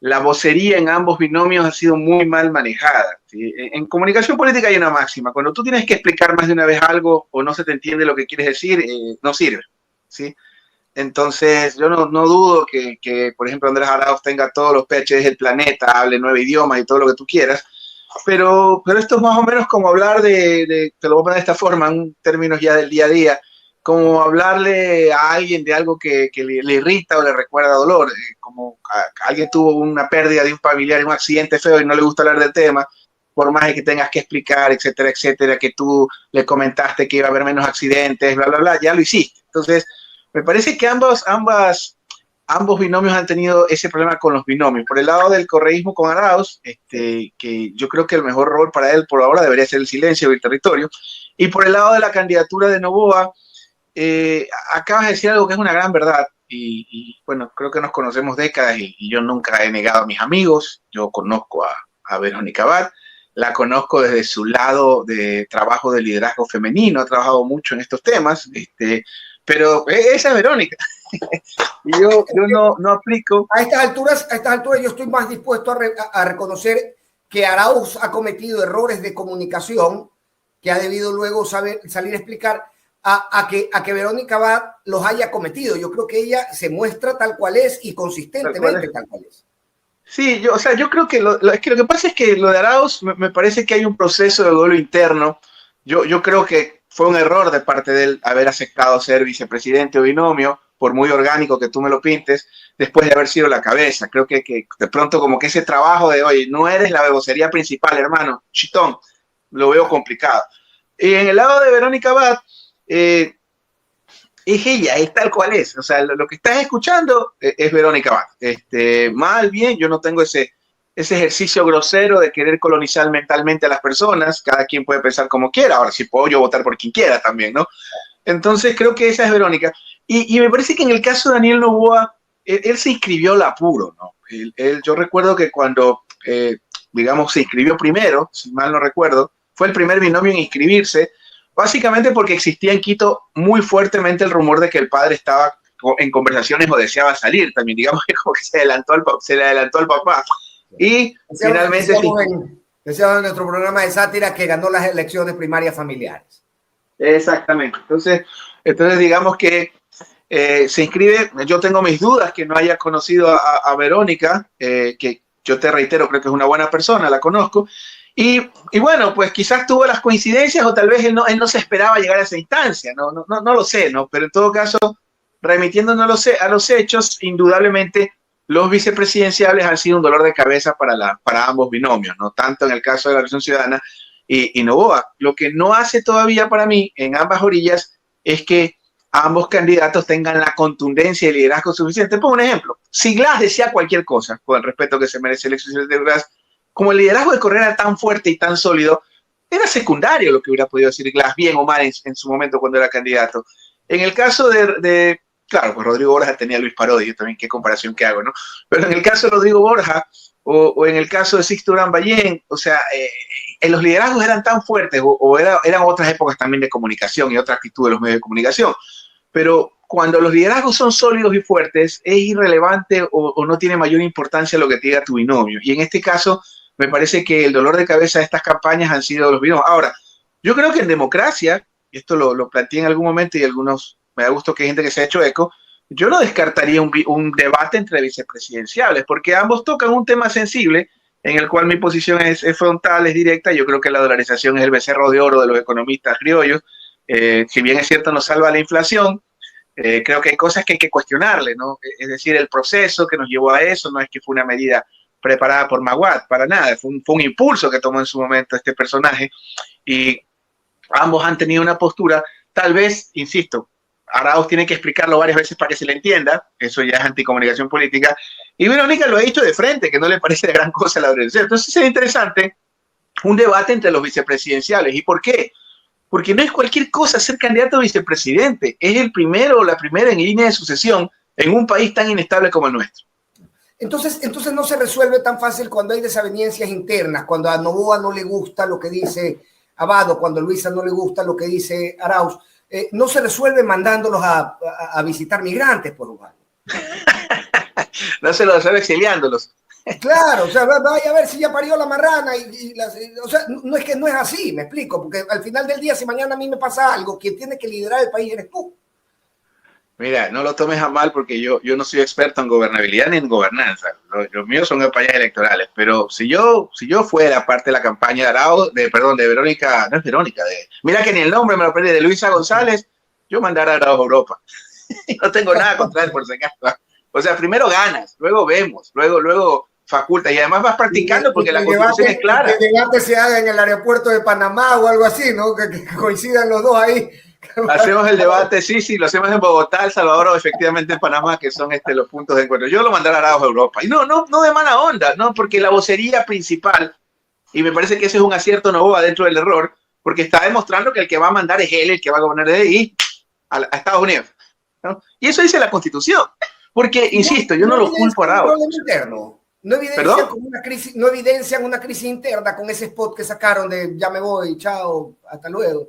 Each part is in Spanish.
la vocería en ambos binomios ha sido muy mal manejada, ¿sí? En comunicación política hay una máxima: cuando tú tienes que explicar más de una vez algo o no se te entiende lo que quieres decir, no sirve, ¿sí? Entonces, yo no dudo que, por ejemplo, Andrés Arauz tenga todos los PhDs del planeta, hable 9 idiomas y todo lo que tú quieras, pero esto es más o menos como hablar te lo voy a poner de esta forma, en términos ya del día a día, como hablarle a alguien de algo que le irrita o le recuerda dolor, como alguien tuvo una pérdida de un familiar en un accidente feo y no le gusta hablar del tema, por más de que tengas que explicar, etcétera, etcétera, que tú le comentaste que iba a haber menos accidentes, bla, bla, bla, ya lo hiciste. Entonces, me parece que ambos binomios han tenido ese problema con los binomios. Por el lado del correísmo con Arauz, que yo creo que el mejor rol para él por ahora debería ser el silencio del territorio. Y por el lado de la candidatura de Noboa, acabas de decir algo que es una gran verdad. Bueno, creo que nos conocemos décadas y yo nunca he negado a mis amigos. Yo conozco a Verónica Abad, la conozco desde su lado de trabajo de liderazgo femenino, ha trabajado mucho en estos temas, pero esa es Verónica. Y yo no aplico. A estas alturas yo estoy más dispuesto a reconocer que Arauz ha cometido errores de comunicación que ha debido luego salir a explicar a que Verónica Abad los haya cometido. Yo creo que ella se muestra tal cual es y consistentemente tal cual es. Sí, yo creo que lo que pasa es que lo de Arauz me parece que hay un proceso de duelo interno. Yo creo que fue un error de parte de él haber aceptado ser vicepresidente o binomio, por muy orgánico que tú me lo pintes, después de haber sido la cabeza. Creo que de pronto como que ese trabajo de, oye, no eres la vocería principal, hermano, chitón, lo veo complicado. Y en el lado de Verónica Abad, es ella, es tal cual es. O sea, lo que estás escuchando es Verónica Abad. Mal, bien, yo no tengo ese ejercicio grosero de querer colonizar mentalmente a las personas. Cada quien puede pensar como quiera. Ahora, si puedo yo votar por quien quiera también, ¿no? Entonces, creo que esa es Verónica. Y me parece que en el caso de Daniel Noboa, él se inscribió al apuro, ¿no? Yo recuerdo que cuando, digamos, se inscribió primero, si mal no recuerdo, fue el primer binomio en inscribirse, básicamente porque existía en Quito muy fuertemente el rumor de que el padre estaba en conversaciones o deseaba salir también, digamos que como que se le adelantó al papá. Y finalmente... Decíamos en nuestro programa de sátira que ganó las elecciones primarias familiares. Exactamente. Entonces digamos que se inscribe. Yo tengo mis dudas que no haya conocido a Verónica, que yo te reitero, creo que es una buena persona, la conozco. Y bueno, pues quizás tuvo las coincidencias o tal vez él no se esperaba llegar a esa instancia, no lo sé, ¿no? Pero en todo caso, remitiéndonos a los hechos, indudablemente los vicepresidenciales han sido un dolor de cabeza para ambos binomios, ¿no? Tanto en el caso de la Revolución Ciudadana y Noboa. Lo que no hace todavía para mí en ambas orillas es que ambos candidatos tengan la contundencia y el liderazgo suficiente. Pongo un ejemplo. Si Glass decía cualquier cosa, con el respeto que se merece el expresidente de Glass, como el liderazgo de Correa era tan fuerte y tan sólido, era secundario lo que hubiera podido decir Glass, bien o mal en su momento cuando era candidato. En el caso claro, pues Rodrigo Borja tenía a Luis Parodi, yo también qué comparación que hago, ¿no? Pero en el caso de Rodrigo Borja, o en el caso de Sixto Durán Ballén, o sea, los liderazgos eran tan fuertes, eran otras épocas también de comunicación y otra actitud de los medios de comunicación, pero cuando los liderazgos son sólidos y fuertes, es irrelevante o no tiene mayor importancia lo que te diga tu binomio. Y en este caso, me parece que el dolor de cabeza de estas campañas han sido los binomios. Ahora, yo creo que en democracia, y esto lo planteé en algún momento y algunos, me da gusto que hay gente que se ha hecho eco, yo no descartaría un debate entre vicepresidenciales, porque ambos tocan un tema sensible en el cual mi posición es frontal, es directa. Yo creo que la dolarización es el becerro de oro de los economistas criollos. Si bien es cierto, nos salva la inflación, creo que hay cosas que hay que cuestionarle, ¿no? Es decir, el proceso que nos llevó a eso no es que fue una medida preparada por Maguad, para nada, fue un impulso que tomó en su momento este personaje, y ambos han tenido una postura, tal vez, insisto, Arauz tiene que explicarlo varias veces para que se le entienda, eso ya es anticomunicación política, y Verónica lo ha dicho de frente, que no le parece de gran cosa la organización. Entonces sería interesante un debate entre los vicepresidenciales. ¿Y por qué? Porque no es cualquier cosa ser candidato a vicepresidente, es el primero o la primera en línea de sucesión en un país tan inestable como el nuestro. Entonces no se resuelve tan fácil cuando hay desavenencias internas, cuando a Noboa no le gusta lo que dice Abad, cuando a Luisa no le gusta lo que dice Arauz. No se resuelve mandándolos a visitar migrantes, por ejemplo. No se lo resuelve exiliándolos. Claro, o sea, vaya a ver si ya parió la marrana o sea, no es que no es así, me explico, porque al final del día, si mañana a mí me pasa algo, quien tiene que liderar el país eres tú. Mira, no lo tomes a mal porque yo no soy experto en gobernabilidad ni en gobernanza. Los míos son campañas electorales. Pero si yo fuera parte de la campaña de Arao, perdón, de Verónica, no es Verónica, mira que ni el nombre me lo aprendí, de Luisa González, yo mandara a Arao a Europa. No tengo nada contra él, por si acaso. O sea, primero ganas, luego vemos, luego faculta y además vas practicando porque la Constitución es clara. Que el debate se haga en el aeropuerto de Panamá o algo así, ¿no? Que coincidan los dos ahí. Hacemos el debate, sí, lo hacemos en Bogotá, El Salvador o efectivamente en Panamá, que son los puntos de encuentro. Yo lo mandaré a Arauz a Europa. Y no de mala onda, ¿no? Porque la vocería principal, y me parece que ese es un acierto Noboa dentro del error, porque está demostrando que el que va a mandar es él, el que va a gobernar de ahí a Estados Unidos, ¿no? Y eso dice la Constitución. Porque, insisto, yo no lo culpo a Arauz. No evidencian una crisis interna con ese spot que sacaron de ya me voy, chao, hasta luego.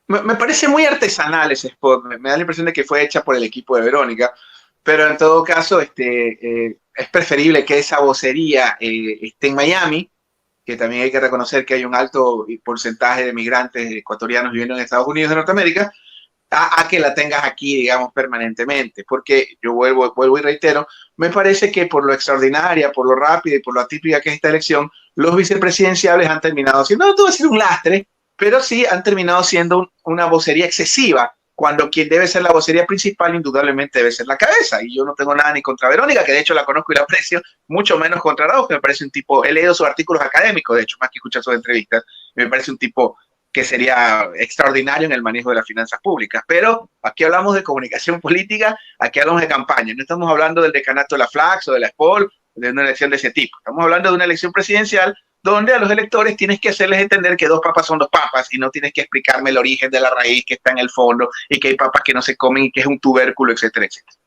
Me parece muy artesanal ese spot. Me da la impresión de que fue hecha por el equipo de Verónica, pero en todo caso es preferible que esa vocería esté en Miami, que también hay que reconocer que hay un alto porcentaje de migrantes ecuatorianos viviendo en Estados Unidos de Norteamérica, a que la tengas aquí, digamos, permanentemente. Porque yo vuelvo y reitero, me parece que por lo extraordinaria, por lo rápida y por lo atípica que es esta elección, los vicepresidenciables han terminado siendo, no te voy a decir un lastre, pero sí han terminado siendo una vocería excesiva, cuando quien debe ser la vocería principal indudablemente debe ser la cabeza. Y yo no tengo nada ni contra Verónica, que de hecho la conozco y la aprecio, mucho menos contra Arauz, que me parece un tipo, he leído sus artículos académicos, de hecho, más que escuchar sus entrevistas, me parece un tipo que sería extraordinario en el manejo de las finanzas públicas. Pero aquí hablamos de comunicación política, aquí hablamos de campaña, no estamos hablando del decanato de la Flax o de la SPOL, de una elección de ese tipo. Estamos hablando de una elección presidencial donde a los electores tienes que hacerles entender que dos papas son dos papas y no tienes que explicarme el origen de la raíz que está en el fondo y que hay papas que no se comen y que es un tubérculo, etcétera, etcétera.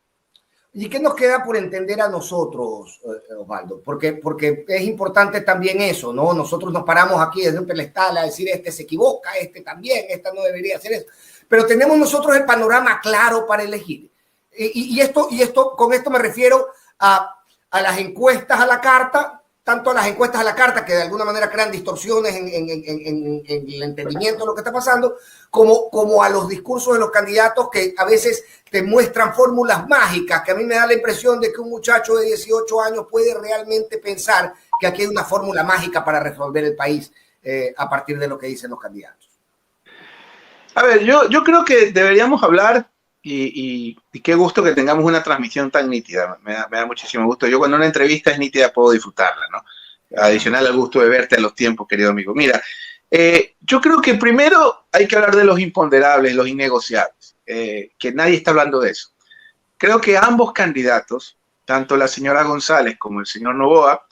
¿Y qué nos queda por entender a nosotros, Osvaldo? Porque es importante también eso, ¿no? Nosotros nos paramos aquí desde un pedestal a decir este se equivoca, este también, esta no debería hacer eso. Pero tenemos nosotros el panorama claro para elegir. Con esto me refiero a las encuestas a la carta, tanto a las encuestas a la carta que de alguna manera crean distorsiones en el entendimiento de lo que está pasando, como a los discursos de los candidatos que a veces te muestran fórmulas mágicas, que a mí me da la impresión de que un muchacho de 18 años puede realmente pensar que aquí hay una fórmula mágica para resolver el país a partir de lo que dicen los candidatos. A ver, yo creo que deberíamos hablar y qué gusto que tengamos una transmisión tan nítida. Me da muchísimo gusto. Yo cuando una entrevista es nítida puedo disfrutarla, ¿no? Adicional al gusto de verte a los tiempos, querido amigo. Mira, yo creo que primero hay que hablar de los imponderables, los innegociables, que nadie está hablando de eso. Creo que ambos candidatos, tanto la señora González como el señor Noboa,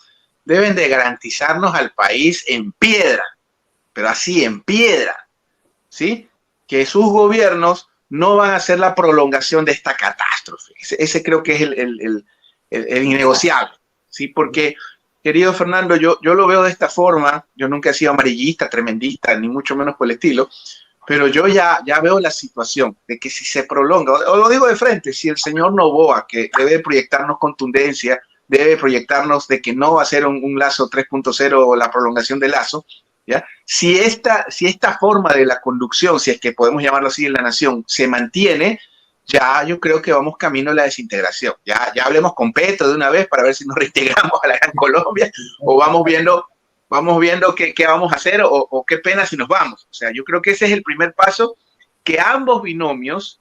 deben de garantizarnos al país en piedra, pero así en piedra, ¿sí? Que sus gobiernos no van a ser la prolongación de esta catástrofe. Ese creo que es el innegociable, ¿sí? Porque, querido Fernando, yo lo veo de esta forma. Yo nunca he sido amarillista, tremendista, ni mucho menos por el estilo, pero yo ya veo la situación de que si se prolonga, o lo digo de frente, si el señor Noboa, que debe proyectarnos contundencia, debe proyectarnos de que no va a ser un Lazo 3.0 o la prolongación del Lazo, ¿ya? Si esta forma de la conducción, si es que podemos llamarlo así en la nación, se mantiene, ya yo creo que vamos camino a la desintegración. Ya hablemos con Petro de una vez para ver si nos reintegramos a la Gran Colombia o vamos viendo qué vamos a hacer o qué pena si nos vamos. O sea, yo creo que ese es el primer paso, que ambos binomios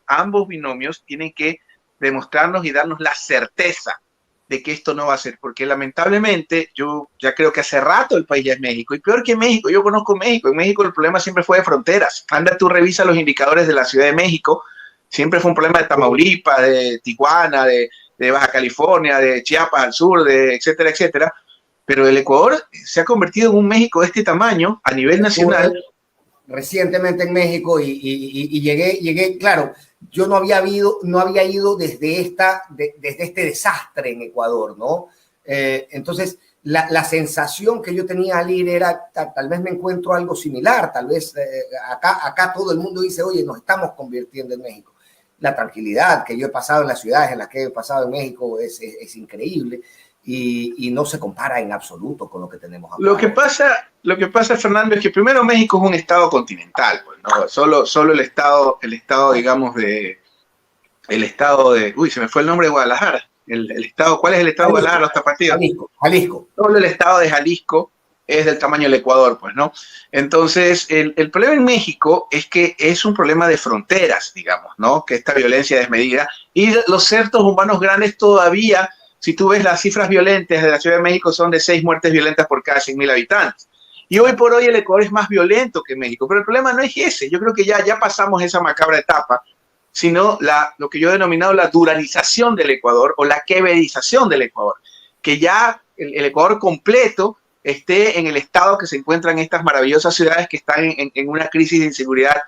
tienen que demostrarnos y darnos la certeza de que esto no va a ser, porque lamentablemente yo ya creo que hace rato el país ya es México, y peor que México, yo conozco México, en México el problema siempre fue de fronteras. Anda, tú revisa los indicadores de la Ciudad de México, siempre fue un problema de Tamaulipas, de Tijuana, de Baja California, de Chiapas al sur, etcétera, etcétera, pero el Ecuador se ha convertido en un México de este tamaño a nivel nacional. Recientemente en México y llegué, claro, yo no había ido desde este desastre en Ecuador, ¿no? Entonces, la sensación que yo tenía al ir era, tal vez me encuentro algo similar, tal vez acá todo el mundo dice, oye, nos estamos convirtiendo en México. La tranquilidad que yo he pasado en las ciudades en las que he pasado en México es increíble. y no se compara en absoluto con lo que tenemos acá. Lo que pasa, Fernando, es que primero México es un estado continental, pues, ¿no? Solo el estado, digamos, el estado de, uy, se me fue el nombre de Guadalajara. El estado, ¿cuál es el estado de Guadalajara, los tapatíos? Jalisco. Solo el estado de Jalisco es del tamaño del Ecuador, pues, ¿no? Entonces, el problema en México es que es un problema de fronteras, digamos, ¿no? Que esta violencia desmedida y los certos humanos grandes todavía, si tú ves las cifras violentas de la Ciudad de México, son de 6 muertes violentas por cada 100.000 habitantes. Y hoy por hoy el Ecuador es más violento que México, pero el problema no es ese. Yo creo que ya pasamos esa macabra etapa, sino lo que yo he denominado la duranización del Ecuador o la queberización del Ecuador, que ya el Ecuador completo esté en el estado que se encuentran estas maravillosas ciudades que están en una crisis de inseguridad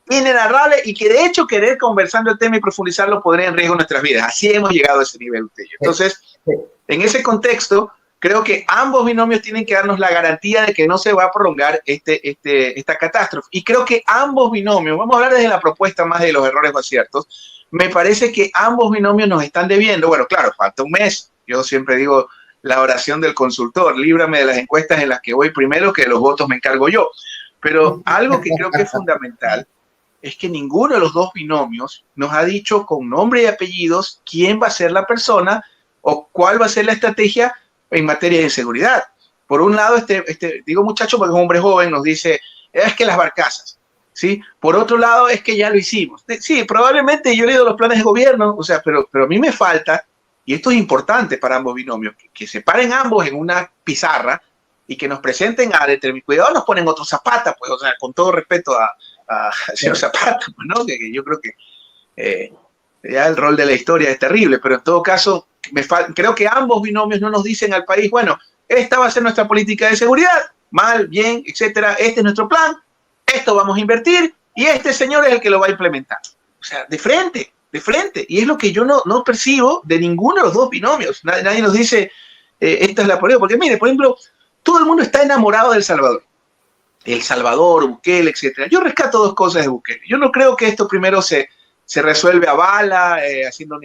inenarrable y que de hecho querer conversando el tema y profundizarlo pondría en riesgo nuestras vidas. Así hemos llegado a ese nivel, Tello. Entonces, en ese contexto, creo que ambos binomios tienen que darnos la garantía de que no se va a prolongar esta catástrofe. Y creo que ambos binomios, vamos a hablar desde la propuesta más de los errores o aciertos, me parece que ambos binomios nos están debiendo. Bueno, claro, falta un mes. Yo siempre digo la oración del consultor, líbrame de las encuestas en las que voy primero, que de los votos me encargo yo. Pero algo que creo que es fundamental es que ninguno de los dos binomios nos ha dicho con nombre y apellidos quién va a ser la persona o cuál va a ser la estrategia en materia de inseguridad. Por un lado, digo muchacho porque es un hombre joven, nos dice, es que las barcazas, ¿sí? Por otro lado, es que ya lo hicimos. Sí, probablemente yo he leído los planes de gobierno, o sea, pero a mí me falta, y esto es importante para ambos binomios, que se paren ambos en una pizarra y que nos presenten a determinados, cuidado, nos ponen otro Zapata, pues, o sea, con todo respeto al señor Zapata, pues, ¿no? Que yo creo que ya el rol de la historia es terrible, pero en todo caso, creo que ambos binomios no nos dicen al país, bueno, esta va a ser nuestra política de seguridad, mal, bien, etcétera, este es nuestro plan, esto vamos a invertir y este señor es el que lo va a implementar. O sea, de frente, y es lo que yo no percibo de ninguno de los dos binomios. Nadie nos dice, esta es la política, porque mire, por ejemplo, todo el mundo está enamorado de El Salvador. El Salvador, Bukele, etcétera. Yo rescato dos cosas de Bukele. Yo no creo que esto primero se resuelve a bala, haciendo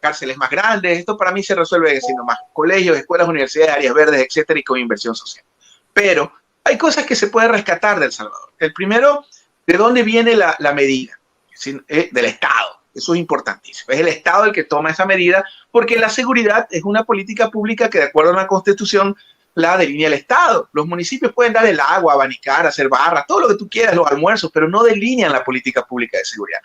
cárceles más grandes. Esto para mí se resuelve haciendo más colegios, escuelas, universidades, áreas verdes, etcétera, y con inversión social. Pero hay cosas que se pueden rescatar de El Salvador. El primero, ¿de dónde viene la medida? Del Estado. Eso es importantísimo. Es el Estado el que toma esa medida porque la seguridad es una política pública que de acuerdo a la Constitución la delinea el Estado. Los municipios pueden dar el agua, abanicar, hacer barras, todo lo que tú quieras, los almuerzos, pero no delinean la política pública de seguridad.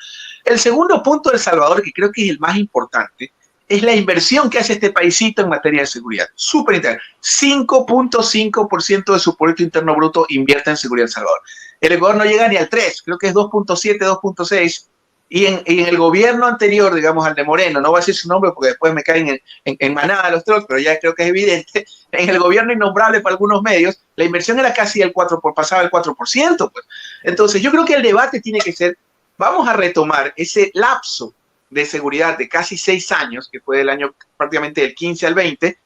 El segundo punto de El Salvador, que creo que es el más importante, es la inversión que hace este paisito en materia de seguridad. Súper interesante. 5.5% de su Producto Interno Bruto invierte en seguridad en El Salvador. El Ecuador no llega ni al 3, creo que es 2.7, 2.6. Y en el gobierno anterior, digamos, al de Moreno, no voy a decir su nombre porque después me caen en manada los trolls, pero ya creo que es evidente, en el gobierno innombrable para algunos medios, la inversión era casi el 4, pasaba el 4%. Pues. Entonces, yo creo que el debate tiene que ser, vamos a retomar ese lapso de seguridad de casi 6 años, que fue del año prácticamente del 15 al 20,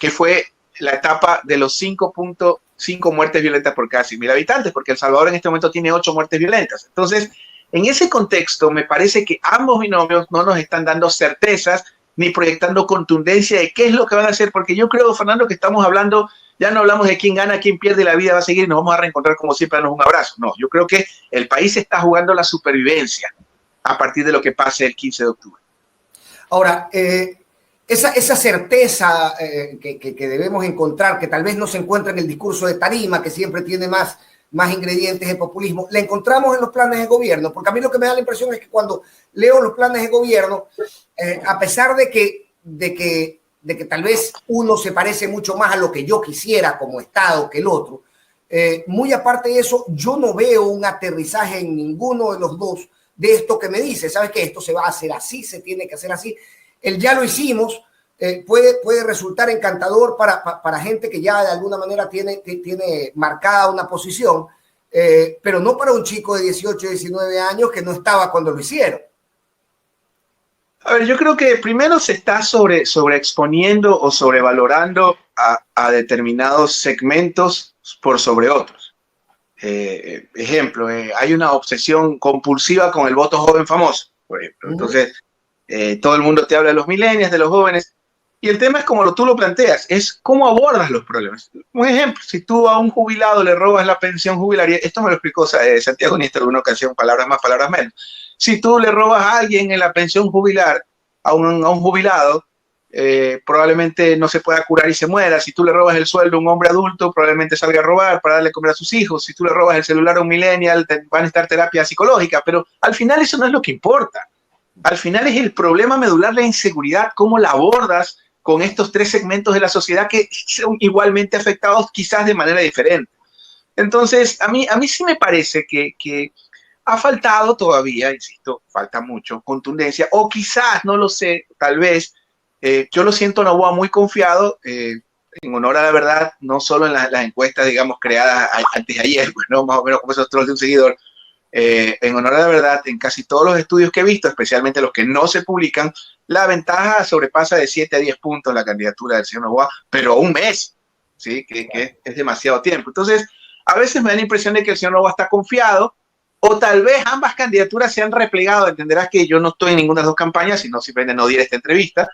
que fue la etapa de los 5.5 muertes violentas por cada 100.000 habitantes, porque El Salvador en este momento tiene 8 muertes violentas. Entonces, en ese contexto, me parece que ambos binomios no nos están dando certezas ni proyectando contundencia de qué es lo que van a hacer, porque yo creo, Fernando, que estamos hablando, ya no hablamos de quién gana, quién pierde, la vida va a seguir y nos vamos a reencontrar como siempre, darnos un abrazo. No, yo creo que el país está jugando la supervivencia a partir de lo que pase el 15 de octubre. Ahora, esa certeza que debemos encontrar, que tal vez no se encuentra en el discurso de tarima, que siempre tiene más ingredientes de populismo, la encontramos en los planes de gobierno, porque a mí lo que me da la impresión es que cuando leo los planes de gobierno, a pesar de que tal vez uno se parece mucho más a lo que yo quisiera como Estado que el otro, muy aparte de eso, yo no veo un aterrizaje en ninguno de los dos de esto que me dice, ¿sabes qué? Esto se va a hacer así, se tiene que hacer así. El ya lo hicimos puede resultar encantador para gente que ya de alguna manera tiene marcada una posición, pero no para un chico de 18, 19 años que no estaba cuando lo hicieron. A ver, yo creo que primero se está sobreexponiendo o sobrevalorando a determinados segmentos por sobre otros. Ejemplo, hay una obsesión compulsiva con el voto joven famoso, por ejemplo. Entonces, todo el mundo te habla de los millennials, de los jóvenes. Y el tema es como tú lo planteas, es cómo abordas los problemas. Un ejemplo, si tú a un jubilado le robas la pensión jubilaria, esto me lo explicó Santiago Nieto en una ocasión, palabras más, palabras menos. Si tú le robas a alguien en la pensión jubilar, a un jubilado, probablemente no se pueda curar y se muera. Si tú le robas el sueldo a un hombre adulto, probablemente salga a robar para darle comer a sus hijos. Si tú le robas el celular a un millennial, van a estar terapia psicológica, pero al final eso no es lo que importa. Al final es el problema medular, la inseguridad, cómo la abordas con estos tres segmentos de la sociedad que son igualmente afectados, quizás de manera diferente. Entonces, a mí sí me parece que ha faltado todavía, insisto, falta mucho, contundencia, o quizás, no lo sé, tal vez, yo lo siento Noboa muy confiado, en honor a la verdad, no solo en las encuestas, digamos, creadas antes de ayer, pues, ¿no? Más o menos como esos trolls de un seguidor, en honor a la verdad, en casi todos los estudios que he visto, especialmente los que no se publican, la ventaja sobrepasa de 7 a 10 puntos la candidatura del señor Noboa, pero un mes, ¿sí? Que es demasiado tiempo. Entonces, a veces me da la impresión de que el señor Noboa está confiado, o tal vez ambas candidaturas se han replegado. Entenderás que yo no estoy en ninguna de las dos campañas, sino simplemente no diré esta entrevista.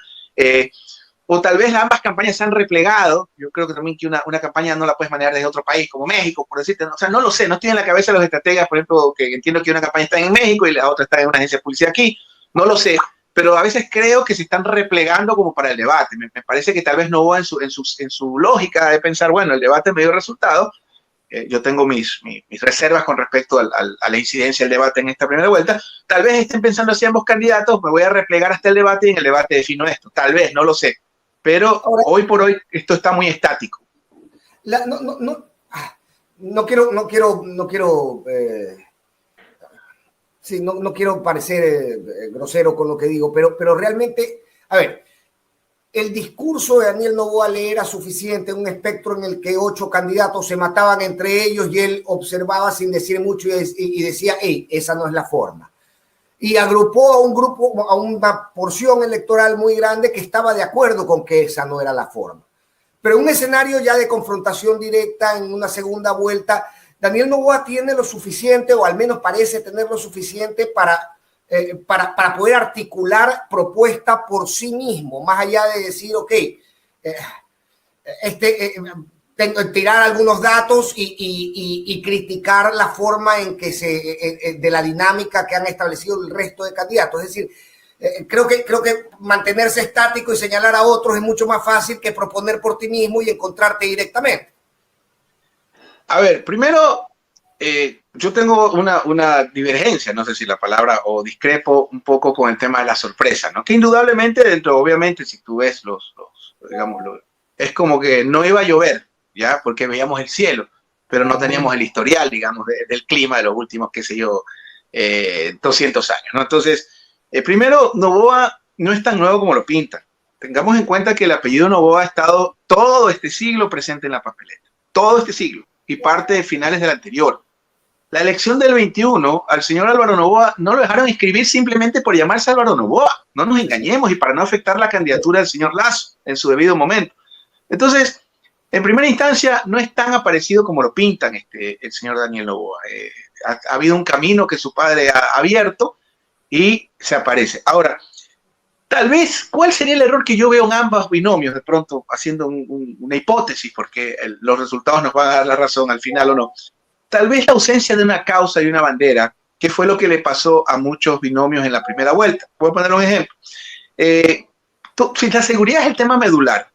O tal vez ambas campañas se han replegado. Yo creo que también que una campaña no la puedes manejar desde otro país, como México, por decirte. O sea, no lo sé, no estoy en la cabeza de los estrategas, por ejemplo, que entiendo que una campaña está en México y la otra está en una agencia de publicidad aquí. No lo sé, pero a veces creo que se están replegando como para el debate. Me parece que tal vez no va en su lógica de pensar, bueno, el debate me dio resultado. Yo tengo mis reservas con respecto a la incidencia del debate en esta primera vuelta. Tal vez estén pensando así ambos candidatos, me voy a replegar hasta el debate y en el debate defino esto. Tal vez, no lo sé. Pero ahora, hoy por hoy esto está muy estático. No quiero parecer grosero con lo que digo, pero realmente, a ver, el discurso de Daniel Noboa le era suficiente, un espectro en el que 8 candidatos se mataban entre ellos y él observaba sin decir mucho y decía, hey, esa no es la forma. Y agrupó a una porción electoral muy grande que estaba de acuerdo con que esa no era la forma. Pero en un escenario ya de confrontación directa, en una segunda vuelta, Daniel Noboa tiene lo suficiente, o al menos parece tener lo suficiente para poder articular propuesta por sí mismo, más allá de decir, ok, tirar algunos datos y criticar la forma en que de la dinámica que han establecido el resto de candidatos. Es decir, creo que mantenerse estático y señalar a otros es mucho más fácil que proponer por ti mismo y encontrarte directamente. A ver, primero, yo tengo una divergencia, no sé si la palabra, o discrepo un poco con el tema de la sorpresa, ¿no? Que indudablemente obviamente, si tú ves digamos, es como que no iba a llover, ¿ya? Porque veíamos el cielo, pero no teníamos el historial, digamos, del clima de los últimos, qué sé yo, 200 años, ¿no? Entonces, primero, Noboa no es tan nuevo como lo pintan. Tengamos en cuenta que el apellido Noboa ha estado todo este siglo presente en la papeleta, todo este siglo, y parte de finales del anterior. La elección del 21, al señor Álvaro Noboa no lo dejaron inscribir simplemente por llamarse Álvaro Noboa. No nos engañemos, y para no afectar la candidatura del señor Lasso en su debido momento. Entonces, en primera instancia, no es tan aparecido como lo pintan el señor Daniel Noboa. Ha habido un camino que su padre ha abierto y se aparece. Ahora, tal vez, ¿cuál sería el error que yo veo en ambos binomios? De pronto, haciendo una hipótesis, porque los resultados nos van a dar la razón al final o no. Tal vez la ausencia de una causa y una bandera, que fue lo que le pasó a muchos binomios en la primera vuelta. Voy a poner un ejemplo. Si la seguridad es el tema medular,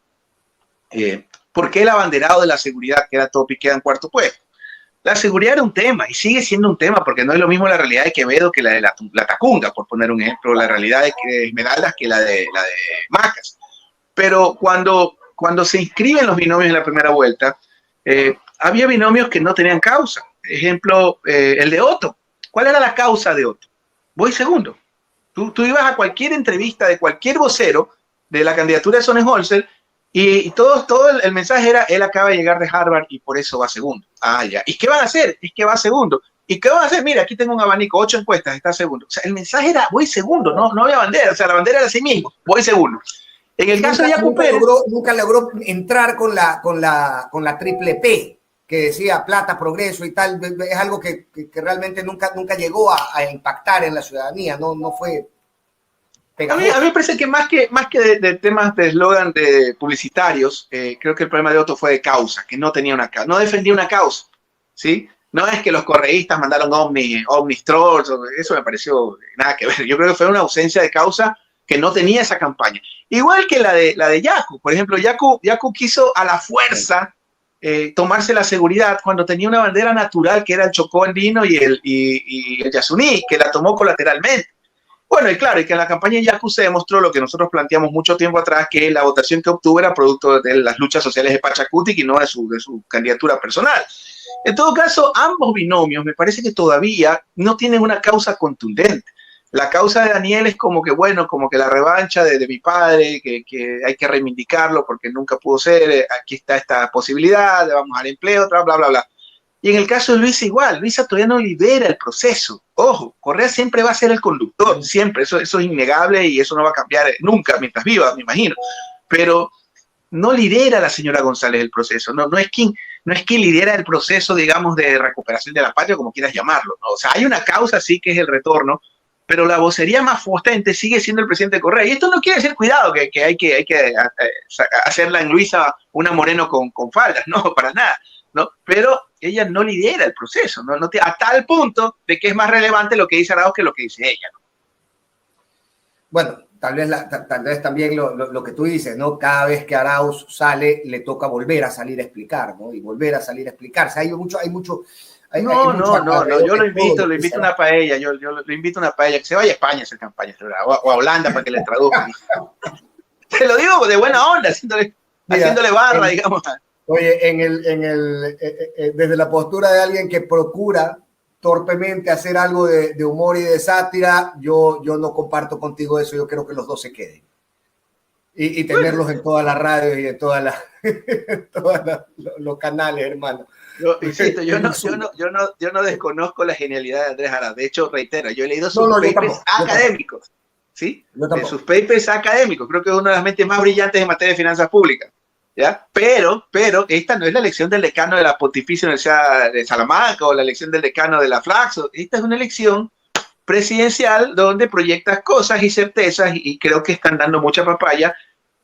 ¿por qué el abanderado de la seguridad queda top y queda en cuarto puesto? La seguridad era un tema y sigue siendo un tema, porque no es lo mismo la realidad de Quevedo que la de la Tacunga, por poner un ejemplo, la realidad de Esmeraldas que la de Macas. Pero cuando se inscriben los binomios en la primera vuelta, había binomios que no tenían causa. Ejemplo, el de Otto. ¿Cuál era la causa de Otto? Voy segundo. Tú ibas a cualquier entrevista de cualquier vocero de la candidatura de Sonnenholzer y todo el mensaje era, él acaba de llegar de Harvard y por eso va segundo. Ah, ya. ¿Y qué van a hacer? Es que va segundo. ¿Y qué van a hacer? Mira, aquí tengo un abanico, 8 encuestas, está segundo. O sea, el mensaje era, voy segundo, no había bandera. O sea, la bandera era así mismo, voy segundo. En el caso de Yacu Pérez, nunca logró entrar con la triple P, que decía plata, progreso y tal. Es algo que realmente nunca llegó a impactar en la ciudadanía, no fue A mí me parece que más que de temas de eslogan de publicitarios, creo que el problema de Otto fue de causa, que no tenía una causa, no defendía una causa, ¿sí? No es que los correístas mandaron ovnis trolls, eso me pareció nada que ver. Yo creo que fue una ausencia de causa que no tenía esa campaña. Igual que la de Yaku. Por ejemplo, Yaku quiso a la fuerza tomarse la seguridad cuando tenía una bandera natural que era el Chocó andino y el Yasuní, que la tomó colateralmente. Bueno, y claro, y que en la campaña de Yaku se demostró lo que nosotros planteamos mucho tiempo atrás, que la votación que obtuvo era producto de las luchas sociales de Pachacutic y no de su candidatura personal. En todo caso, ambos binomios me parece que todavía no tienen una causa contundente. La causa de Daniel es como que, bueno, como que la revancha de mi padre, que hay que reivindicarlo porque nunca pudo ser, aquí está esta posibilidad, le vamos al empleo, bla, bla, bla, bla. Y en el caso de Luisa igual, Luisa todavía no lidera el proceso. Ojo, Correa siempre va a ser el conductor, siempre, eso es innegable y eso no va a cambiar nunca mientras viva, me imagino. Pero no lidera la señora González el proceso, no es quien lidera el proceso, digamos, de recuperación de la patria, como quieras llamarlo, ¿no? O sea, hay una causa, sí, que es el retorno, pero la vocería más potente sigue siendo el presidente Correa. Y esto no quiere decir, cuidado, que hay que hacerla en Luisa una Moreno con faldas, no, para nada, ¿no? Pero ella no lidera el proceso, ¿no? A tal punto de que es más relevante lo que dice Arauz que lo que dice ella, ¿no? Bueno, tal vez también lo que tú dices, ¿no? Cada vez que Arauz sale, le toca volver a salir a explicar, ¿no? Y volver a salir a explicarse. Hay mucho. No, yo lo invito a una paella, yo lo invito a una paella, que se vaya a España a hacer campaña, o a Holanda para que le traduzca. Te lo digo de buena onda, haciéndole barra, digamos. Oye, desde la postura de alguien que procura torpemente hacer algo de humor y de sátira, yo no comparto contigo eso, yo creo que los dos se queden. Y tenerlos en todas las radios y en todos los canales, hermano. Insisto, yo no desconozco la genialidad de Andrés Arauz. De hecho, reitero, yo he leído sus papers académicos. ¿Sí? Sus papers académicos. Creo que es una de las mentes más brillantes en materia de finanzas públicas. ¿Ya? Pero esta no es la elección del decano de la Pontificia Universidad de Salamanca o la elección del decano de la Flaxo. Esta es una elección presidencial donde proyectas cosas y certezas y creo que están dando mucha papaya,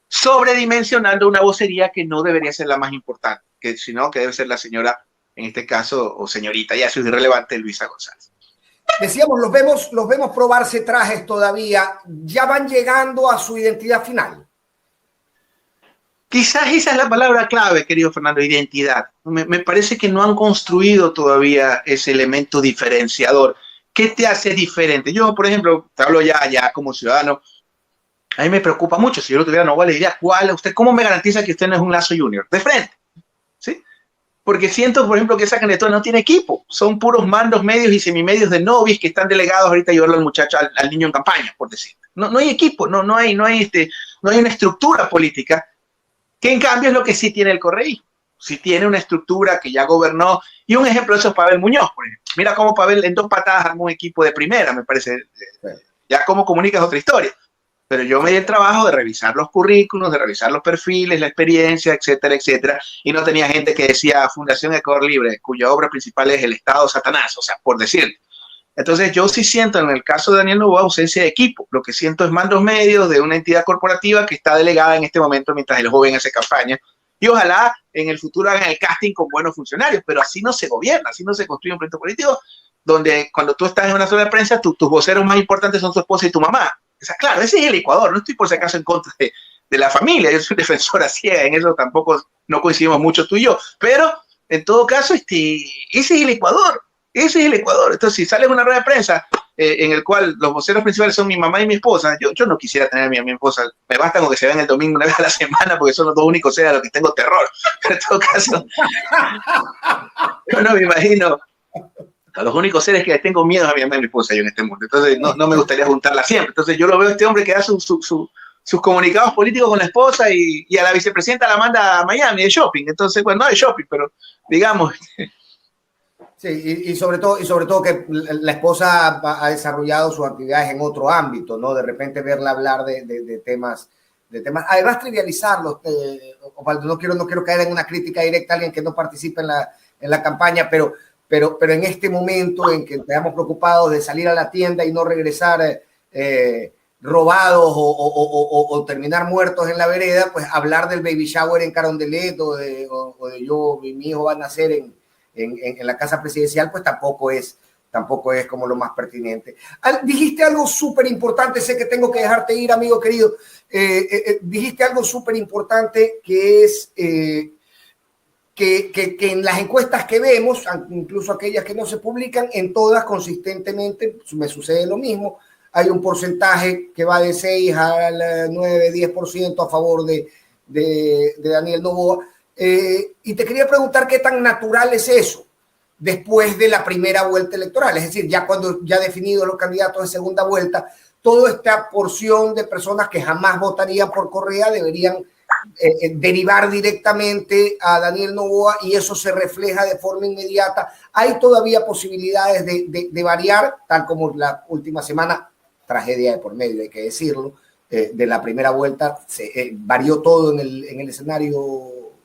sobredimensionando una vocería que no debería ser la más importante, sino que debe ser la señora, en este caso, o señorita, ya eso es irrelevante, Luisa González. Decíamos, los vemos probarse trajes todavía, ya van llegando a su identidad final. Quizás esa es la palabra clave, querido Fernando, identidad. Me parece que no han construido todavía ese elemento diferenciador. ¿Qué te hace diferente? Yo, por ejemplo, te hablo ya como ciudadano, a mí me preocupa mucho. Si yo lo tuviera Novoa, le diría, ¿cómo me garantiza que usted no es un Lazo Junior? De frente, ¿sí? Porque siento, por ejemplo, que esa candidatura no tiene equipo. Son puros mandos medios y semimedios de novis que están delegados ahorita a ayudarle al muchacho, al niño en campaña, por decir. No hay equipo, no hay una estructura política, que en cambio es lo que sí tiene el correísmo. Sí tiene una estructura que ya gobernó. Y un ejemplo de eso es Pavel Muñoz, por ejemplo. Mira cómo Pavel en 2 patadas armó un equipo de primera, me parece. Ya cómo comunica es otra historia. Pero yo me di el trabajo de revisar los currículos, de revisar los perfiles, la experiencia, etcétera, etcétera. Y no tenía gente que decía Fundación Ecuador Libre, cuya obra principal es el Estado Satanás, o sea, por decir. Entonces yo sí siento en el caso de Daniel Noboa ausencia de equipo. Lo que siento es mandos medios de una entidad corporativa que está delegada en este momento mientras el joven hace campaña. Y ojalá en el futuro hagan el casting con buenos funcionarios, pero así no se gobierna, así no se construye un proyecto político donde cuando tú estás en una zona de prensa, tus voceros más importantes son tu esposa y tu mamá. O sea, claro, ese es el Ecuador, no estoy por si acaso en contra de la familia, yo soy defensora ciega, en eso tampoco no coincidimos mucho tú y yo, pero en todo caso, ese es el Ecuador. Ese es el Ecuador. Entonces, si sale una rueda de prensa en el cual los voceros principales son mi mamá y mi esposa, yo no quisiera tener a mi esposa. Me basta con que se vean el domingo una vez a la semana porque son los dos únicos seres a los que tengo terror. Pero en todo caso, yo no me imagino. A los únicos seres que tengo miedo es a mi mamá y mi esposa yo en este mundo. Entonces, no me gustaría juntarla siempre. Entonces, yo lo veo a este hombre que da sus comunicados políticos con la esposa y a la vicepresidenta la manda a Miami de shopping. Entonces, bueno, no de shopping, pero digamos... Sí, y sobre todo que la esposa ha desarrollado sus actividades en otro ámbito, ¿no? De repente verla hablar de temas, además trivializarlos, Osvaldo, no quiero caer en una crítica directa a alguien que no participe en la campaña, pero en este momento en que estamos preocupados de salir a la tienda y no regresar robados o terminar muertos en la vereda, pues hablar del baby shower en Carondelet o de mi hijo va a nacer en la casa presidencial, pues tampoco es como lo más pertinente. Dijiste algo súper importante, sé que tengo que dejarte ir, amigo querido. Dijiste algo súper importante que es que en las encuestas que vemos, incluso aquellas que no se publican, en todas consistentemente me sucede lo mismo. Hay un porcentaje que va de 6 al 9, 10% a favor de Daniel Noboa. Y te quería preguntar qué tan natural es eso después de la primera vuelta electoral. Es decir, ya cuando ya definidos los candidatos de segunda vuelta, toda esta porción de personas que jamás votarían por Correa deberían derivar directamente a Daniel Noboa y eso se refleja de forma inmediata. Hay todavía posibilidades de variar, tal como la última semana, tragedia de por medio, hay que decirlo, de la primera vuelta, varió todo en el escenario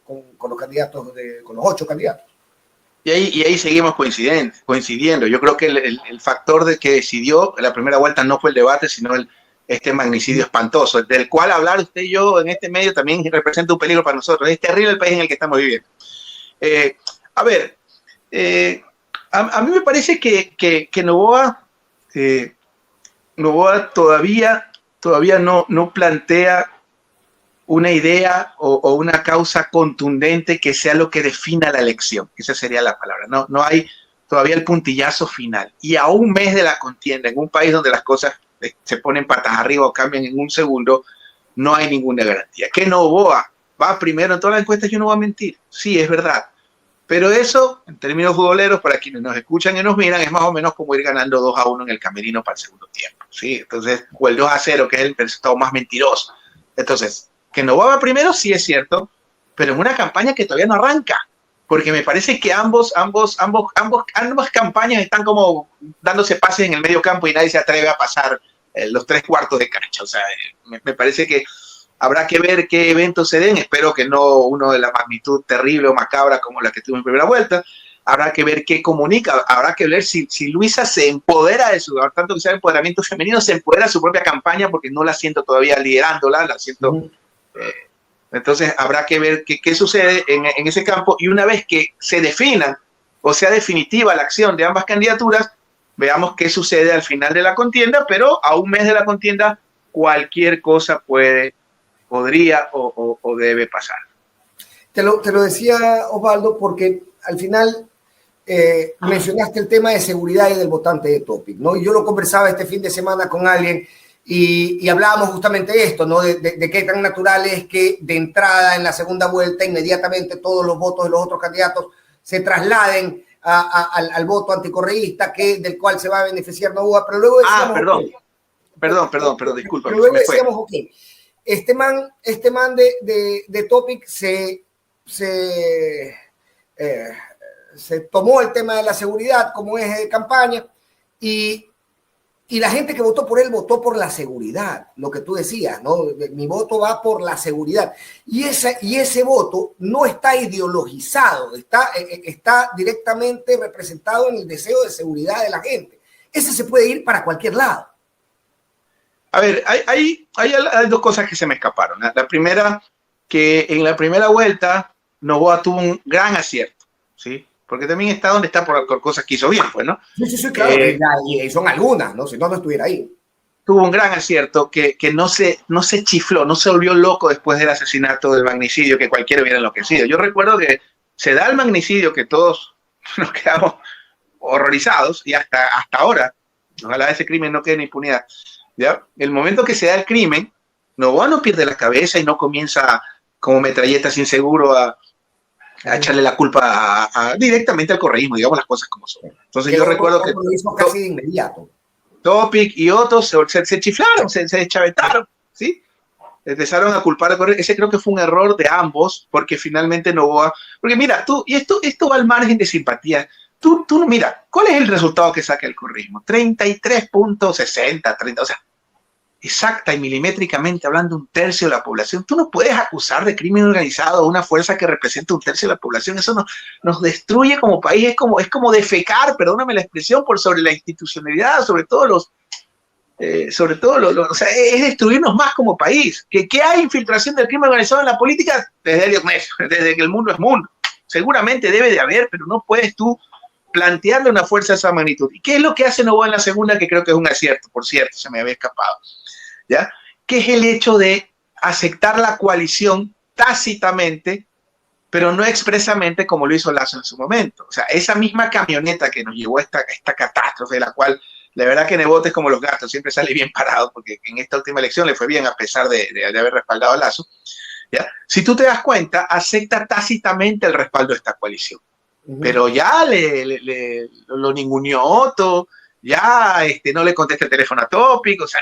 con los candidatos, con los 8 candidatos. Y ahí seguimos coincidiendo. Yo creo que el factor de que decidió la primera vuelta no fue el debate, sino este magnicidio espantoso, del cual hablar usted y yo en este medio también representa un peligro para nosotros. Es terrible el país en el que estamos viviendo. A mí me parece que Noboa todavía no plantea una idea o una causa contundente que sea lo que defina la elección. Esa sería la palabra. No hay todavía el puntillazo final. Y a un mes de la contienda, en un país donde las cosas se ponen patas arriba o cambian en un segundo, no hay ninguna garantía. Que Noboa va primero en todas las encuestas, yo no voy a mentir. Sí, es verdad. Pero eso, en términos futboleros, para quienes nos escuchan y nos miran, es más o menos como ir ganando 2-1 en el camerino para el segundo tiempo, ¿sí? Entonces, o el 2-0, que es el resultado más mentiroso. Entonces, que Noboa va primero, sí es cierto, pero en una campaña que todavía no arranca, porque me parece que ambas campañas están como dándose pases en el medio campo y nadie se atreve a pasar los 3/4 de cancha. O sea, me parece que habrá que ver qué eventos se den. Espero que no uno de la magnitud terrible o macabra como la que tuvo en primera vuelta. Habrá que ver qué comunica. Habrá que ver si Luisa se empodera de su, tanto que sea empoderamiento femenino, se empodera de su propia campaña, porque no la siento todavía liderándola, la siento. Entonces habrá que ver qué sucede en ese campo. Y una vez que se defina o sea definitiva la acción de ambas candidaturas, veamos qué sucede al final de la contienda. Pero a un mes de la contienda, cualquier cosa podría o debe pasar. Te lo decía, Osvaldo, porque al final mencionaste el tema de seguridad y del votante de Topic, ¿no? Y yo lo conversaba este fin de semana con alguien y hablábamos justamente de esto, ¿no? De qué tan natural es que de entrada en la segunda vuelta inmediatamente todos los votos de los otros candidatos se trasladen al voto anticorreísta, del cual se va a beneficiar Noboa. Pero luego decíamos... Perdón, disculpa. Pero luego decíamos, ok, este man de Topic se tomó el tema de la seguridad como eje de campaña y la gente que votó por él votó por la seguridad, lo que tú decías, ¿no? Mi voto va por la seguridad. Y ese voto no está ideologizado, está directamente representado en el deseo de seguridad de la gente. Ese se puede ir para cualquier lado. A ver, hay 2 cosas que se me escaparon. La primera, que en la primera vuelta Noboa tuvo un gran acierto, ¿sí? Porque también está donde está por cosas que hizo bien, pues, ¿no? Sí, claro. Y son algunas, ¿no? Si no estuviera ahí. Tuvo un gran acierto que no se chifló, no se volvió loco después del asesinato, del magnicidio, que cualquiera hubiera enloquecido. Yo recuerdo que se da el magnicidio, que todos nos quedamos horrorizados, y hasta ahora, ojalá ese crimen no quede en impunidad. ¿Ya? El momento que se da el crimen, Noboa no pierde la cabeza y no comienza como metralleta sin seguro a echarle la culpa directamente al correísmo, digamos las cosas como son. Entonces yo recuerdo que lo hizo casi de inmediato. Topic y otros se chiflaron, se chavetaron, ¿sí? Empezaron a culpar al correísmo. Ese creo que fue un error de ambos, porque finalmente Noboa, porque mira, esto va al margen de simpatía. Tú mira, ¿cuál es el resultado que saca el correísmo? 33.60, 30, o sea, exacta y milimétricamente hablando, 1/3 de la población. Tú no puedes acusar de crimen organizado a una fuerza que representa 1/3 de la población. Eso nos destruye como país. Es como defecar, perdóname la expresión, por sobre la institucionalidad, sobre todo sobre todo, o sea, es destruirnos más como país. ¿Que hay infiltración del crimen organizado en la política? Desde Elliot Ness, desde que el mundo es mundo. Seguramente debe de haber, pero no puedes tú plantearle una fuerza de esa magnitud. ¿Y qué es lo que hace Noboa en la segunda? Que creo que es un acierto, por cierto, se me había escapado. ¿Ya? Que es el hecho de aceptar la coalición tácitamente, pero no expresamente como lo hizo Lasso en su momento. O sea, esa misma camioneta que nos llevó a esta catástrofe, de la cual la verdad que Nebot es como los gatos, siempre sale bien parado, porque en esta última elección le fue bien a pesar de haber respaldado a Lasso. ¿Ya? Si tú te das cuenta, acepta tácitamente el respaldo de esta coalición. Pero ya lo ninguneó Otto, ya no le contesta el teléfono a Topic, o sea,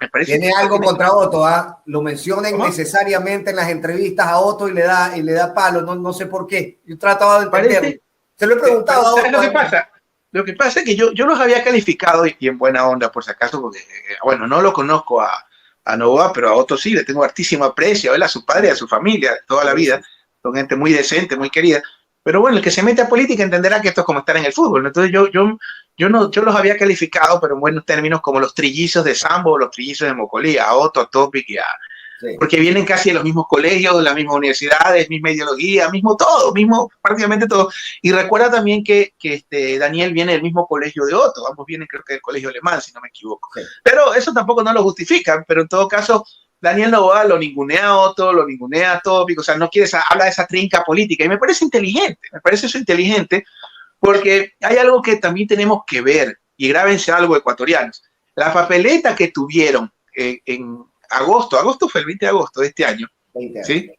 me parece... Tiene algo contra Otto, lo menciona innecesariamente en las entrevistas a Otto y le da palo, no sé por qué. Yo he tratado de entenderlo. Se lo he preguntado a Otto. ¿Sabes lo que pasa? Lo que pasa es que yo los había calificado, y en buena onda, por si acaso, porque, bueno, no lo conozco a Noboa, pero a Otto sí, le tengo hartísimo aprecio, a él, a su padre, a su familia, toda la vida. Son gente muy decente, muy querida. Pero bueno, el que se mete a política entenderá que esto es como estar en el fútbol. Entonces yo los había calificado, pero en buenos términos, como los trillizos de Sambo o los trillizos de Mocolí, a Otto, a Topic y a... Sí. Porque vienen casi de los mismos colegios, de las mismas universidades, misma ideología, mismo todo, prácticamente todo. Y recuerda también que Daniel viene del mismo colegio de Otto, ambos vienen creo que del colegio alemán, si no me equivoco. Sí. Pero eso tampoco no lo justifican, pero en todo caso... Daniel Noboa lo ningunea a Otto, lo ningunea a Topic, o sea, no quiere, habla de esa trinca política, y me parece eso inteligente, porque hay algo que también tenemos que ver, y grábense algo, ecuatorianos. La papeleta que tuvieron en agosto fue el 20 de agosto de este año, ¿sí?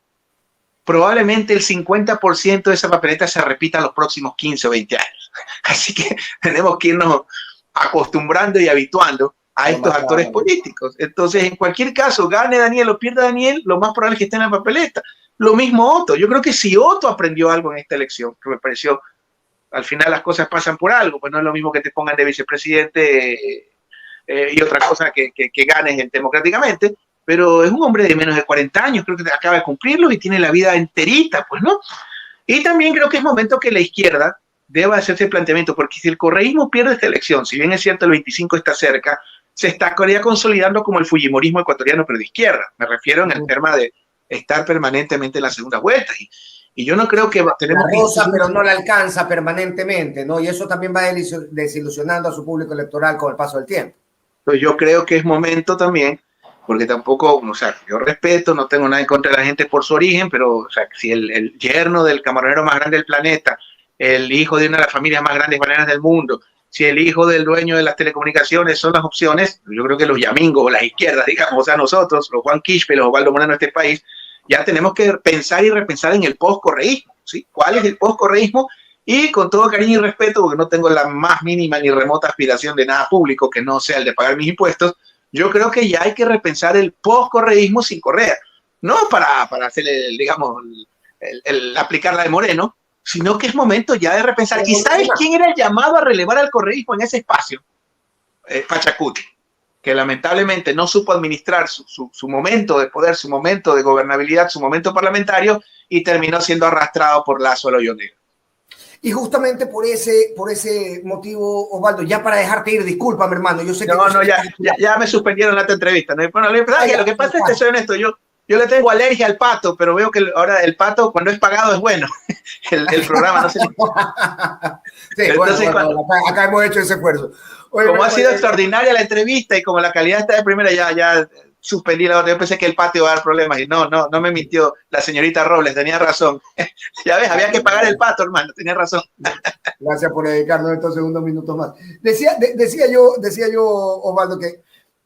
Probablemente el 50% de esa papeleta se repita en los próximos 15 o 20 años. Así que tenemos que irnos acostumbrando y habituando a estos actores políticos. Entonces, en cualquier caso, gane Daniel o pierda Daniel, lo más probable es que esté en la papeleta. Lo mismo Otto. Yo creo que si Otto aprendió algo en esta elección, que me pareció, al final las cosas pasan por algo, pues no es lo mismo que te pongan de vicepresidente y otra cosa que ganes democráticamente, pero es un hombre de menos de 40 años, creo que acaba de cumplirlos y tiene la vida enterita, pues, ¿no? Y también creo que es momento que la izquierda deba hacerse el planteamiento, porque si el correísmo pierde esta elección, si bien es cierto el 25 está cerca, se estaría consolidando como el fujimorismo ecuatoriano, pero de izquierda. Me refiero en el tema de estar permanentemente en la segunda vuelta. Y yo no creo que tenemos la rosa, pero no la alcanza permanentemente, ¿no? Y eso también va desilusionando a su público electoral con el paso del tiempo. Pues yo creo que es momento también, porque tampoco, o sea, yo respeto, no tengo nada en contra de la gente por su origen, pero, o sea, si el yerno del camaronero más grande del planeta, el hijo de una de las familias más grandes bananeras del mundo, si el hijo del dueño de las telecomunicaciones son las opciones, yo creo que los yamingos o las izquierdas, digamos, o sea, nosotros, los Juan Quispe, los Osvaldo Moreno de este país, ya tenemos que pensar y repensar en el post-correísmo, ¿sí? ¿Cuál es el post-correísmo? Y con todo cariño y respeto, porque no tengo la más mínima ni remota aspiración de nada público que no sea el de pagar mis impuestos, yo creo que ya hay que repensar el post-correísmo sin Correa, no para hacer, digamos, aplicar la de Moreno, sino que es momento ya de repensar. ¿Y sabes quién era el llamado a relevar al correísmo en ese espacio? Pachacuti, que lamentablemente no supo administrar su momento de poder, su momento de gobernabilidad, su momento parlamentario, y terminó siendo arrastrado por Lasso al hoyo negro. Y justamente por ese motivo, Osvaldo, ya para dejarte ir, discúlpame, hermano, yo sé que... ya me suspendieron la entrevista. ¿No? Bueno, lo que pasa es que soy honesto, yo le tengo alergia al pato, pero veo que ahora el pato, cuando es pagado, es bueno. El programa, no sé. Sí, entonces, acá hemos hecho ese esfuerzo. Oye, como ha sido extraordinaria la entrevista y como la calidad está de primera, ya suspendí la otra. Yo pensé que el pato iba a dar problemas y no me mintió la señorita Robles, tenía razón. Ya ves, había que pagar el pato, hermano, tenía razón. Gracias por dedicarnos estos segundos minutos más. Decía yo, Osvaldo, que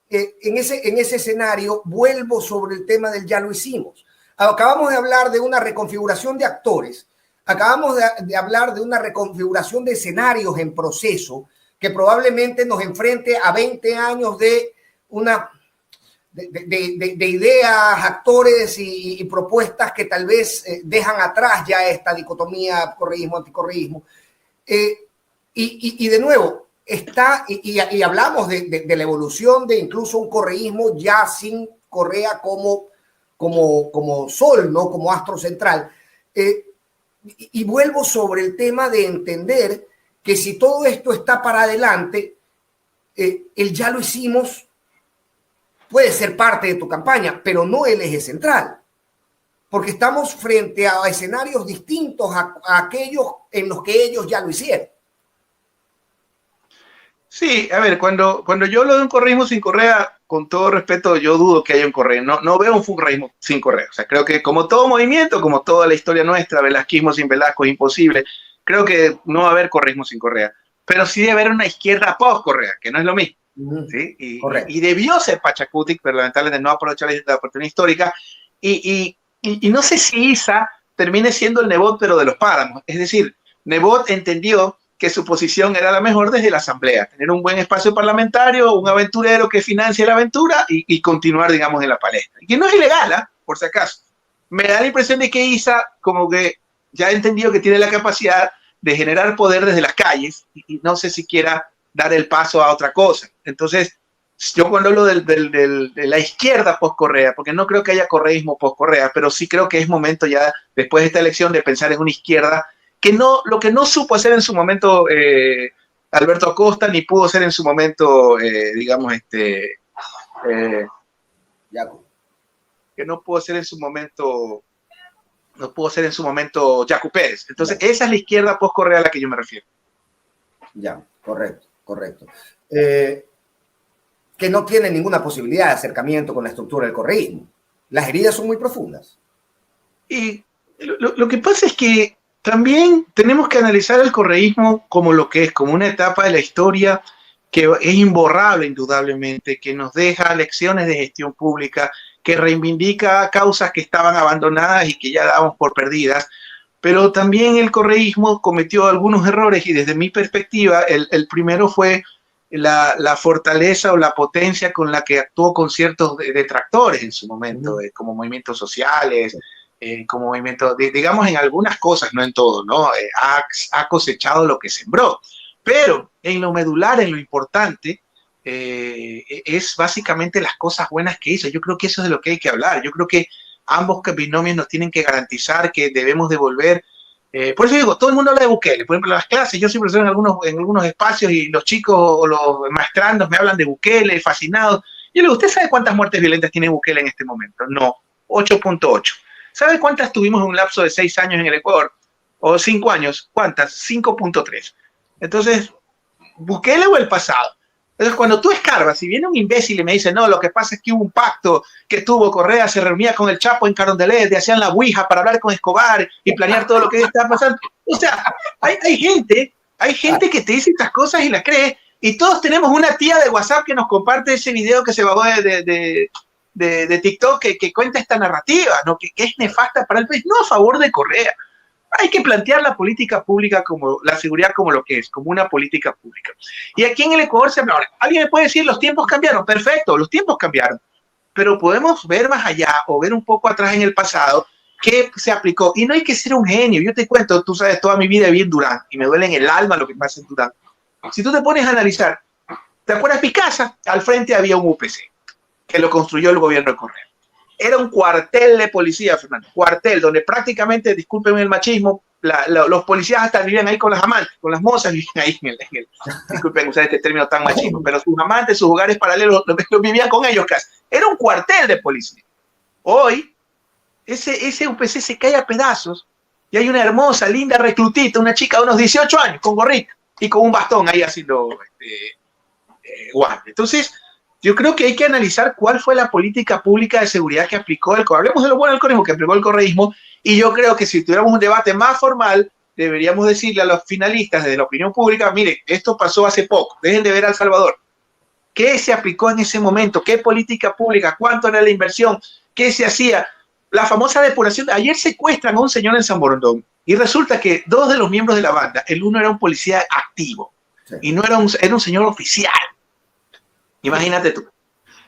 en ese escenario vuelvo sobre el tema del ya lo hicimos. Acabamos de hablar de una reconfiguración de actores, acabamos de hablar de una reconfiguración de escenarios en proceso que probablemente nos enfrente a 20 años de ideas, actores y propuestas que tal vez dejan atrás ya esta dicotomía correísmo-anticorreísmo. Y de nuevo, y hablamos de la evolución de incluso un correísmo ya sin Correa como sol, ¿no? Como astro central. Y vuelvo sobre el tema de entender que si todo esto está para adelante, el ya lo hicimos puede ser parte de tu campaña, pero no el eje central, porque estamos frente a escenarios distintos a aquellos en los que ellos ya lo hicieron. Sí, a ver, cuando yo hablo de un correísmo sin Correa, con todo respeto, yo dudo que haya un Correa. No veo un correísmo sin Correa. O sea, creo que como todo movimiento, como toda la historia nuestra, velasquismo sin Velasco es imposible. Creo que no va a haber correísmo sin Correa. Pero sí debe haber una izquierda post-Correa, que no es lo mismo. ¿Sí? Y debió ser Pachacutic, pero lamentablemente no aprovechó la oportunidad histórica. Y no sé si Isa termine siendo el Nebot, pero de los páramos. Es decir, Nebot entendió que su posición era la mejor desde la asamblea, tener un buen espacio parlamentario, un aventurero que financie la aventura y continuar, digamos, en la palestra. Y que no es ilegal, ¿eh? Por si acaso. Me da la impresión de que Isa como que ya ha entendido que tiene la capacidad de generar poder desde las calles y no sé si quiera dar el paso a otra cosa. Entonces, yo cuando hablo de la izquierda post-Correa, porque no creo que haya correísmo post-Correa, pero sí creo que es momento ya, después de esta elección, de pensar en una izquierda que no, lo que no supo hacer en su momento Alberto Acosta, ni pudo hacer en su momento, digamos, que no pudo hacer en su momento, Yacu Pérez. Entonces, esa es la izquierda post-Correa a la que yo me refiero. Ya, correcto. Que no tiene ninguna posibilidad de acercamiento con la estructura del correísmo. Las heridas son muy profundas. Y lo que pasa es que también tenemos que analizar el correísmo como lo que es, como una etapa de la historia que es imborrable indudablemente, que nos deja lecciones de gestión pública, que reivindica causas que estaban abandonadas y que ya dábamos por perdidas, pero también el correísmo cometió algunos errores y desde mi perspectiva el primero fue la fortaleza o la potencia con la que actuó con ciertos detractores en su momento, como movimientos sociales, como movimiento, digamos en algunas cosas, no en todo, ¿no? Ha cosechado lo que sembró, pero en lo medular, en lo importante, es básicamente las cosas buenas que hizo. Yo creo que eso es de lo que hay que hablar. Yo creo que ambos binomios nos tienen que garantizar que debemos devolver. Por eso digo, todo el mundo habla de Bukele. Por ejemplo, las clases, yo siempre estoy en algunos espacios y los chicos o los maestrandos me hablan de Bukele, fascinados. Yo le digo, ¿usted sabe cuántas muertes violentas tiene Bukele en este momento? No, 8.8. ¿Sabe cuántas tuvimos en un lapso de 6 años en el Ecuador? ¿O 5 años? ¿Cuántas? 5.3. Entonces, ¿Bukele o el pasado? Entonces, cuando tú escarbas, si viene un imbécil y me dice, no, lo que pasa es que hubo un pacto que tuvo Correa, se reunía con el Chapo en Carondelet, hacían la ouija para hablar con Escobar y planear todo lo que estaba pasando. O sea, hay gente que te dice estas cosas y las cree, y todos tenemos una tía de WhatsApp que nos comparte ese video que se bajó de TikTok que cuenta esta narrativa, ¿no? Que es nefasta para el país, no a favor de Correa. Hay que plantear la política pública como la seguridad como lo que es, como una política pública. Y aquí en el Ecuador se habla, ahora, alguien me puede decir, los tiempos cambiaron, perfecto, los tiempos cambiaron, pero podemos ver más allá o ver un poco atrás en el pasado qué se aplicó. Y no hay que ser un genio, yo te cuento, tú sabes, toda mi vida viví en Durán y me duele en el alma lo que pasa en Durán. Si tú te pones a analizar, ¿te acuerdas de Picasa? Al frente había un UPC que lo construyó el gobierno de Correa. Era un cuartel de policía, Fernando, cuartel, donde prácticamente, discúlpenme el machismo, los policías hasta vivían ahí con las amantes, con las mozas vivían ahí disculpen usar este término tan machismo, pero sus amantes, sus hogares paralelos, los vivían con ellos casi. Era un cuartel de policía. Hoy, ese UPC se cae a pedazos y hay una hermosa, linda reclutita, una chica de unos 18 años, con gorrita y con un bastón ahí haciendo guardia. Entonces, yo creo que hay que analizar cuál fue la política pública de seguridad que aplicó el correísmo. Hablemos de lo bueno del correísmo, que aplicó el correísmo, y yo creo que si tuviéramos un debate más formal, deberíamos decirle a los finalistas desde la opinión pública, mire, esto pasó hace poco, dejen de ver a El Salvador. ¿Qué se aplicó en ese momento? ¿Qué política pública? ¿Cuánto era la inversión? ¿Qué se hacía? La famosa depuración. Ayer secuestran a un señor en San Borondón y resulta que 2 de los miembros de la banda, el uno era un policía activo y no era un señor oficial. Imagínate tú.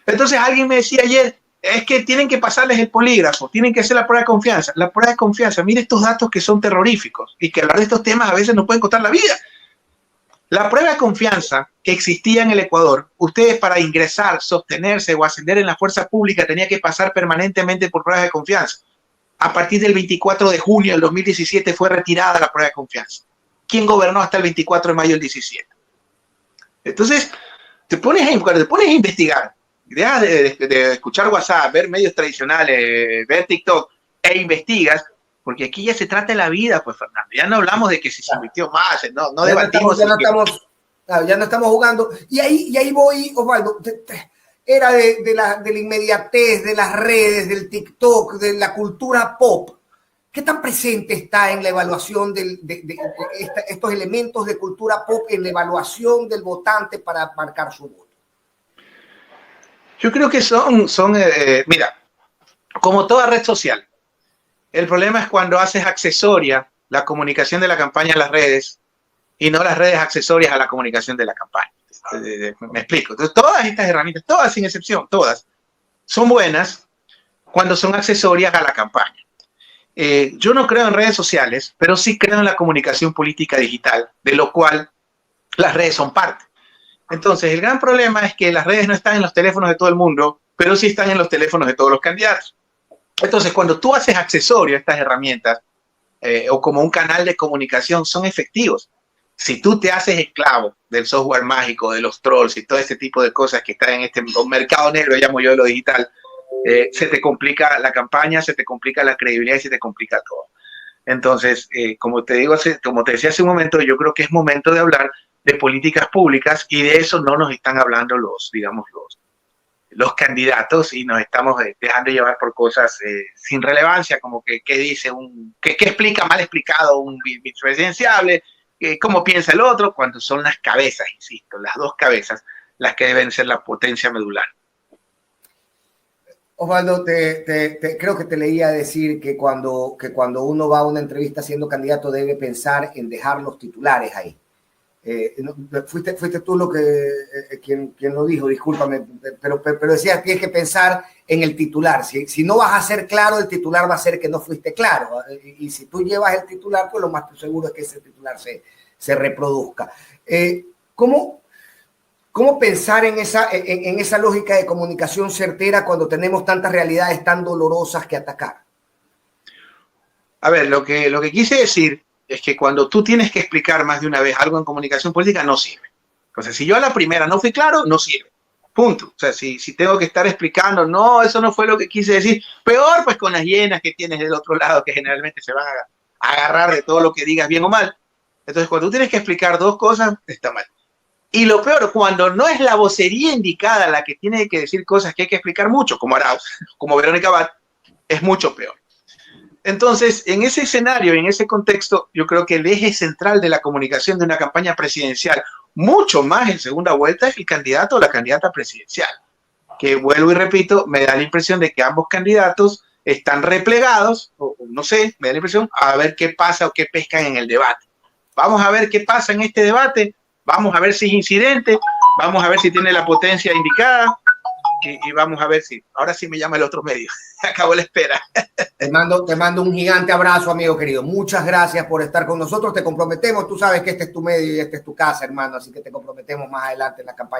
Entonces alguien me decía ayer, es que tienen que pasarles el polígrafo, tienen que hacer la prueba de confianza. La prueba de confianza, mire estos datos que son terroríficos y que hablar de estos temas a veces nos pueden costar la vida. La prueba de confianza que existía en el Ecuador, ustedes para ingresar, sostenerse o ascender en la fuerza pública tenía que pasar permanentemente por pruebas de confianza. A partir del 24 de junio del 2017 fue retirada la prueba de confianza. ¿Quién gobernó hasta el 24 de mayo del 17? Entonces, te pones a investigar dejas de escuchar WhatsApp, ver medios tradicionales, ver TikTok e investigas, porque aquí ya se trata de la vida, pues, Fernando. Ya no hablamos de que si se invirtió más, no debatimos. Ya no estamos jugando. Y ahí voy, Osvaldo. Era de la inmediatez, de las redes, del TikTok, de la cultura pop. ¿Qué tan presente está en la evaluación de estos elementos de cultura pop en la evaluación del votante para marcar su voto? Yo creo que mira, como toda red social, el problema es cuando haces accesoria la comunicación de la campaña en las redes y no las redes accesorias a la comunicación de la campaña. Me explico. Entonces, todas estas herramientas, todas sin excepción, todas, son buenas cuando son accesorias a la campaña. Yo no creo en redes sociales, pero sí creo en la comunicación política digital, de lo cual las redes son parte. Entonces, el gran problema es que las redes no están en los teléfonos de todo el mundo, pero sí están en los teléfonos de todos los candidatos. Entonces, cuando tú haces accesorio a estas herramientas o como un canal de comunicación, son efectivos. Si tú te haces esclavo del software mágico, de los trolls y todo este tipo de cosas que están en este mercado negro, llamo yo, de lo digital, se te complica la campaña, se te complica la credibilidad y se te complica todo. Entonces, como te decía hace un momento, yo creo que es momento de hablar de políticas públicas y de eso no nos están hablando los los candidatos y nos estamos dejando llevar por cosas sin relevancia, como que dice que explica mal explicado un vicepresidenciable, cómo piensa el otro, cuando son las cabezas, insisto, las dos cabezas las que deben ser la potencia medular. Osvaldo, creo que te leía decir que cuando uno va a una entrevista siendo candidato debe pensar en dejar los titulares ahí. Fuiste tú quien lo dijo, discúlpame, pero decías, tienes que pensar en el titular. Si no vas a ser claro, el titular va a ser que no fuiste claro. Y si tú llevas el titular, pues lo más seguro es que ese titular se reproduzca. ¿Cómo pensar en esa lógica de comunicación certera cuando tenemos tantas realidades tan dolorosas que atacar? A ver, lo que quise decir es que cuando tú tienes que explicar más de una vez algo en comunicación política, no sirve. Entonces, si yo a la primera no fui claro, no sirve. Punto. O sea, si tengo que estar explicando, no, eso no fue lo que quise decir. Peor, pues con las hienas que tienes del otro lado, que generalmente se van a agarrar de todo lo que digas, bien o mal. Entonces, cuando tú tienes que explicar dos cosas, está mal. Y lo peor, cuando no es la vocería indicada la que tiene que decir cosas que hay que explicar mucho, como Arauz, como Verónica Abad, es mucho peor. Entonces, en ese escenario, en ese contexto, yo creo que el eje central de la comunicación de una campaña presidencial, mucho más en segunda vuelta, es el candidato o la candidata presidencial. Que vuelvo y repito, me da la impresión de que ambos candidatos están replegados, o no sé, me da la impresión, a ver qué pasa o qué pescan en el debate. Vamos a ver qué pasa en este debate, vamos a ver si es incidente, vamos a ver si tiene la potencia indicada y vamos a ver si, ahora sí me llama el otro medio. Acabó la espera. Te mando un gigante abrazo, amigo querido. Muchas gracias por estar con nosotros. Te comprometemos. Tú sabes que este es tu medio y esta es tu casa, hermano. Así que te comprometemos más adelante en la campaña.